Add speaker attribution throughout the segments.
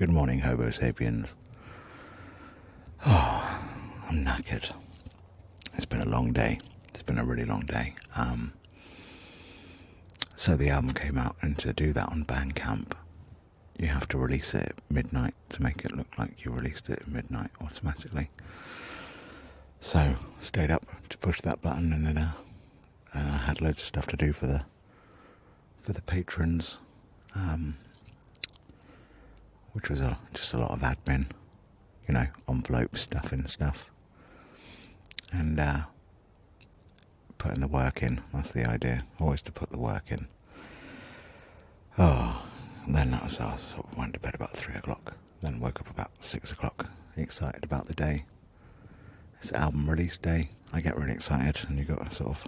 Speaker 1: Good morning, Homo sapiens. Oh, I'm knackered. It's been a long day. It's been a really long day. So the album came out, and to do that on Bandcamp, you have to release it at midnight to make it look like you released it at midnight automatically. So stayed up to push that button, and then I had loads of stuff to do for the patrons, which was just a lot of admin, envelope stuff and stuff, and putting the work in. That's the idea, always to put the work in. Oh, and then I sort of went to bed about 3 o'clock, then woke up about 6 o'clock, excited about the day. It's album release day. I get really excited, and you got to sort of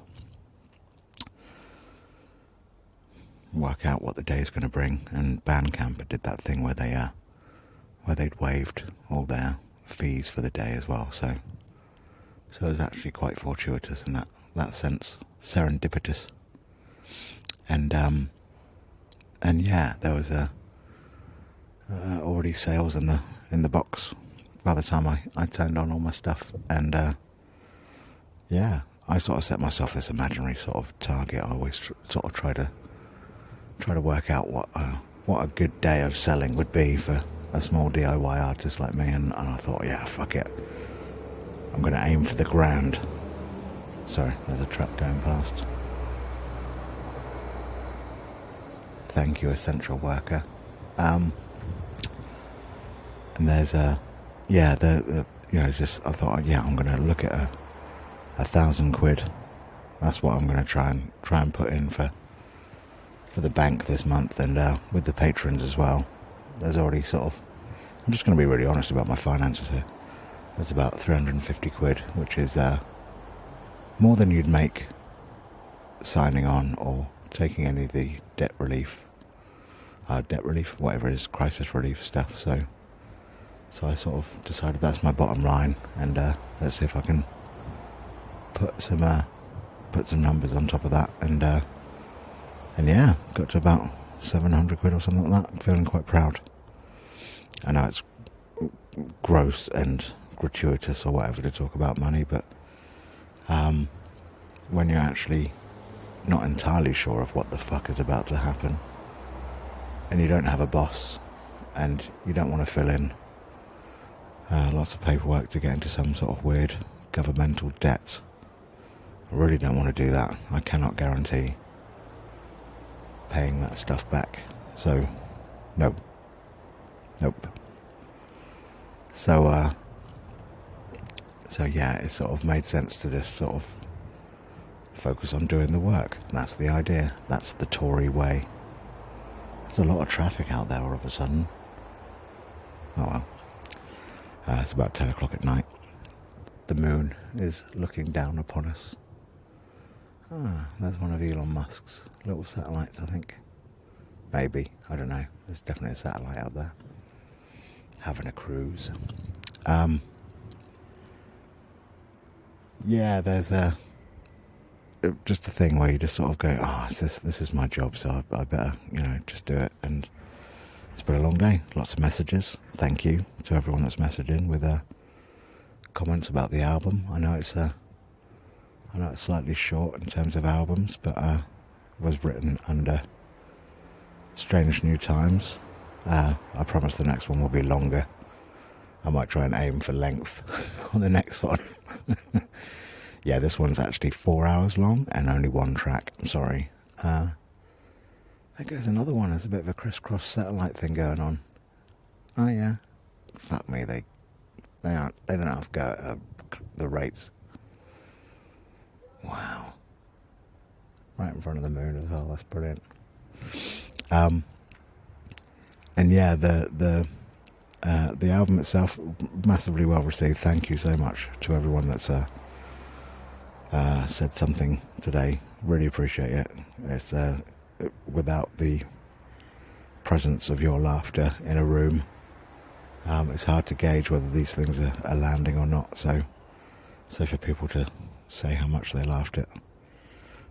Speaker 1: work out what the day is going to bring. And Bandcamp did that thing where they'd waived all their fees for the day as well. So it was actually quite fortuitous in that sense, serendipitous. And yeah, there was already sales in the box by the time I turned on all my stuff. And yeah, I sort of set myself this imaginary sort of target. I always sort of try to work out what a good day of selling would be for a small DIY artist like me, and I thought, yeah, fuck it, I'm going to aim for the grand. Sorry, there's a truck going past. Thank you, essential worker. And there's just I thought, yeah, I'm going to look at 1,000 quid. That's what I'm going to try and put in for the bank this month, and with the patrons as well. There's already I'm just going to be really honest about my finances here. There's about 350 quid, which is more than you'd make signing on or taking any of the debt relief, whatever it is, crisis relief stuff. So I sort of decided that's my bottom line, and let's see if I can put some numbers on top of that, and yeah, got to about 700 quid or something like that. I'm feeling quite proud. I know it's gross and gratuitous or whatever to talk about money, but when you're actually not entirely sure of what the fuck is about to happen, and you don't have a boss, and you don't want to fill in lots of paperwork to get into some sort of weird governmental debt, I really don't want to do that. I cannot guarantee paying that stuff back. So, nope. So yeah, it sort of made sense to just sort of focus on doing the work. That's the idea. That's the Tory way. There's a lot of traffic out there all of a sudden. Oh well. It's about 10 o'clock at night. The moon is looking down upon us. There's one of Elon Musk's little satellites, I think. Maybe. I don't know. There's definitely a satellite out there. Having a cruise. Yeah, there's just a thing where you just sort of go, this is my job, so I better, just do it. And it's been a long day. Lots of messages. Thank you to everyone that's messaged in with comments about the album. I know it's slightly short in terms of albums, but it was written under strange new times. I promise the next one will be longer. I might try and aim for length on the next one. Yeah, this one's actually 4 hours long and only one track. I'm sorry. There goes another one. There's a bit of a crisscross satellite thing going on. Oh yeah. Fuck me, they don't have to go at the rates. Wow. Right in front of the moon as well. That's brilliant. And yeah, the album itself, massively well received. Thank you so much to everyone that's said something today. Really appreciate it. It's without the presence of your laughter in a room, it's hard to gauge whether these things are landing or not. So for people to say how much they laughed at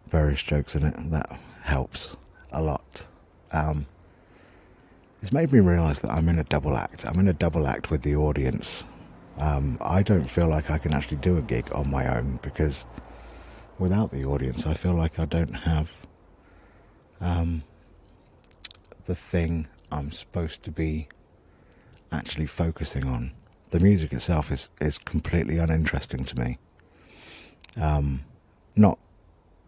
Speaker 1: various jokes in it, that helps a lot. It's made me realise that I'm in a double act. I'm in a double act with the audience. I don't feel like I can actually do a gig on my own, because without the audience I feel like I don't have the thing I'm supposed to be actually focusing on. The music itself is completely uninteresting to me. Not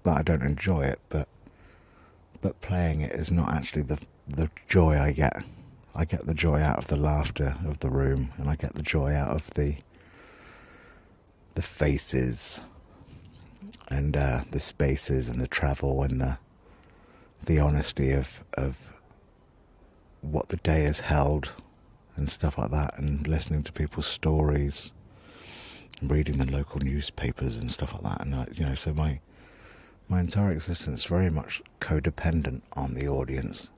Speaker 1: that I don't enjoy it, but playing it is not actually the joy I get. I get the joy out of the laughter of the room, and I get the joy out of the faces and the spaces and the travel and the honesty of what the day has held and stuff like that, and listening to people's stories and reading the local newspapers and stuff like that. And so my entire existence is very much codependent on the audience.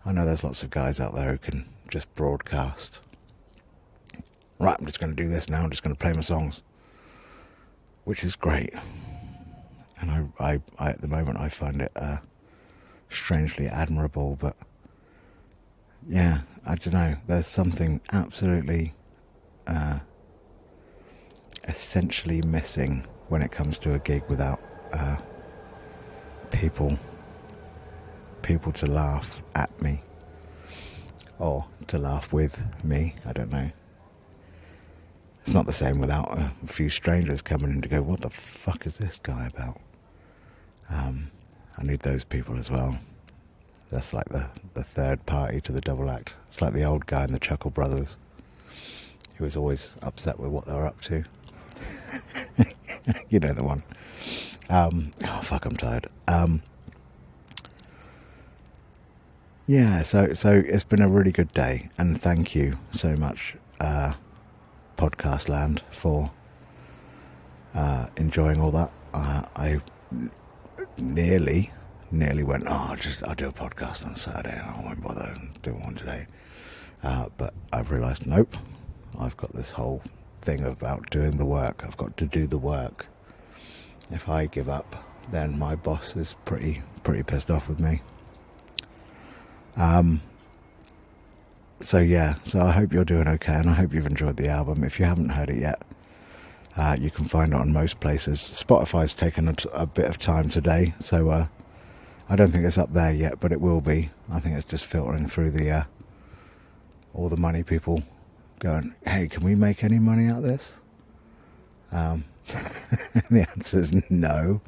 Speaker 1: I know there's lots of guys out there who can just broadcast. Right, I'm just going to do this now. I'm just going to play my songs, which is great. And I at the moment I find it strangely admirable. But yeah, I don't know. There's something absolutely essentially missing when it comes to a gig without people to laugh at me, or to laugh with me. I don't know. It's not the same without a few strangers coming in to go, what the fuck is this guy about? I need those people as well. That's like the third party to the double act. It's like the old guy in the Chuckle Brothers, who was always upset with what they were up to. You know the one. Oh fuck, I'm tired. Yeah, so it's been a really good day, and thank you so much, Podcast Land, for enjoying all that. I nearly went, I'll do a podcast on Saturday, and I won't bother doing one today. But I've realised, nope, I've got this whole thing about doing the work. I've got to do the work. If I give up, then my boss is pretty pissed off with me. So I hope you're doing okay, and I hope you've enjoyed the album. If you haven't heard it yet, you can find it on most places. Spotify's taken a bit of time today, so I don't think it's up there yet, but it will be. I think it's just filtering through the all the money people going, hey, can we make any money out of this? The answer is no.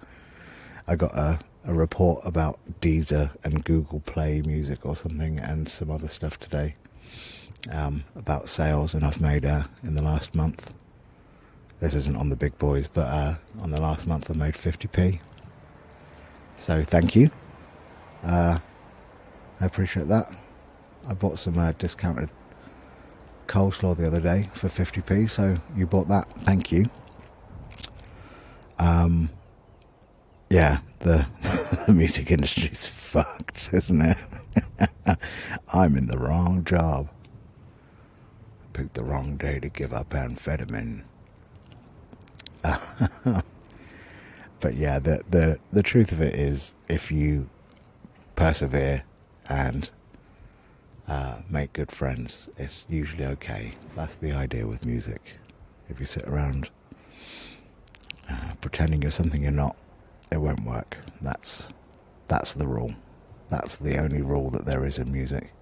Speaker 1: I got a report about Deezer and Google Play Music or something, and some other stuff today about sales, and I've made in the last month, this isn't on the big boys, but on the last month I made 50p. So thank you. I appreciate that. I bought some discounted coleslaw the other day for 50p, so you bought that. Thank you. Yeah, the music industry's fucked, isn't it? I'm in the wrong job. I picked the wrong day to give up amphetamine. But yeah, the truth of it is, if you persevere and make good friends, it's usually okay. That's the idea with music. If you sit around pretending you're something you're not, it won't work. That's the rule. That's the only rule that there is in music.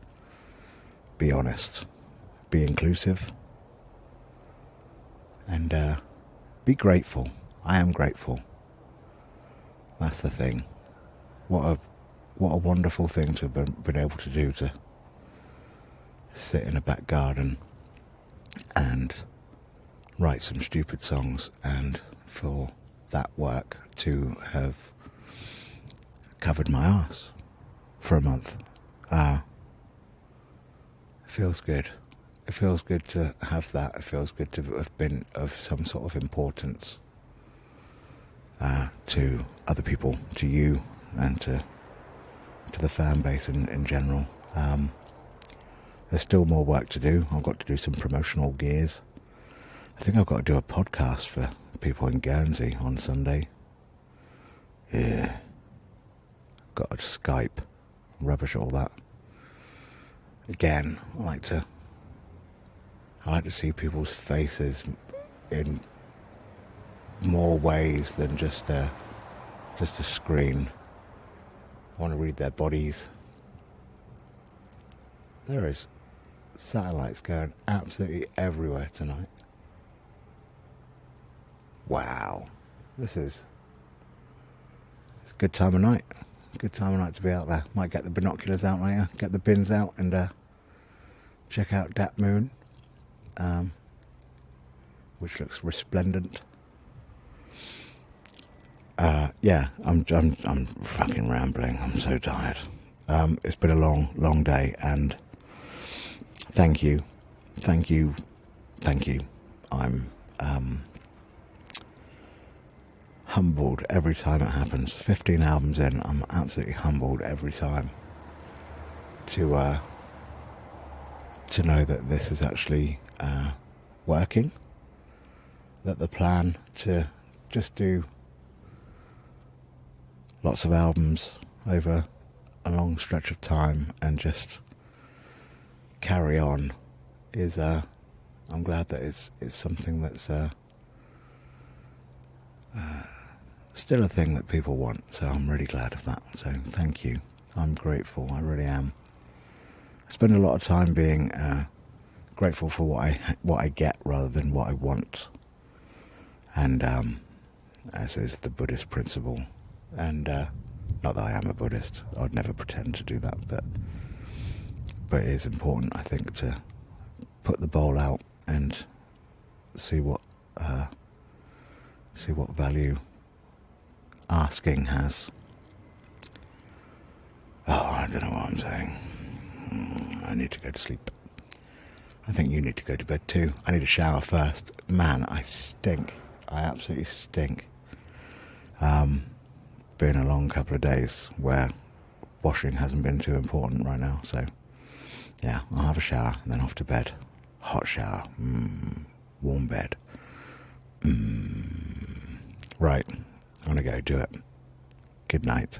Speaker 1: Be honest. Be inclusive. And be grateful. I am grateful. That's the thing. What a wonderful thing to have been able to do, to sit in a back garden and write some stupid songs, and for that work to have covered my arse for a month. Feels good. It feels good to have that. It feels good to have been of some sort of importance to other people, to you, and to the fan base in general. There's still more work to do. I've got to do some promotional gears. I think I've got to do a podcast for people in Guernsey on Sunday. Yeah. Got to Skype, rubbish all that. again, I like to see people's faces in more ways than just a screen. I want to read their bodies. There is satellites going absolutely everywhere tonight. Wow. It's a good time of night. Good time of night to be out there. Might get the binoculars out later, get the bins out and check out that moon, which looks resplendent. Yeah, I'm fucking rambling. I'm so tired. It's been a long day, and thank you. I'm humbled every time it happens. 15 albums in, I'm absolutely humbled every time to know that this is actually working. That the plan to just do lots of albums over a long stretch of time and just carry on is I'm glad that it's something that's still a thing that people want, so I'm really glad of that. So thank you. I'm grateful, I really am. I spend a lot of time being grateful for what I get rather than what I want, and as is the Buddhist principle. And not that I am a Buddhist, I'd never pretend to do that, but it is important, I think, to put the bowl out and see what value asking has. Oh, I don't know what I'm saying. I need to go to sleep. I think you need to go to bed too. I need a shower first. Man, I stink. I absolutely stink. Been a long couple of days where washing hasn't been too important right now, so yeah, I'll have a shower and then off to bed. Hot shower, warm bed. Right, I'm gonna go do it. Good night.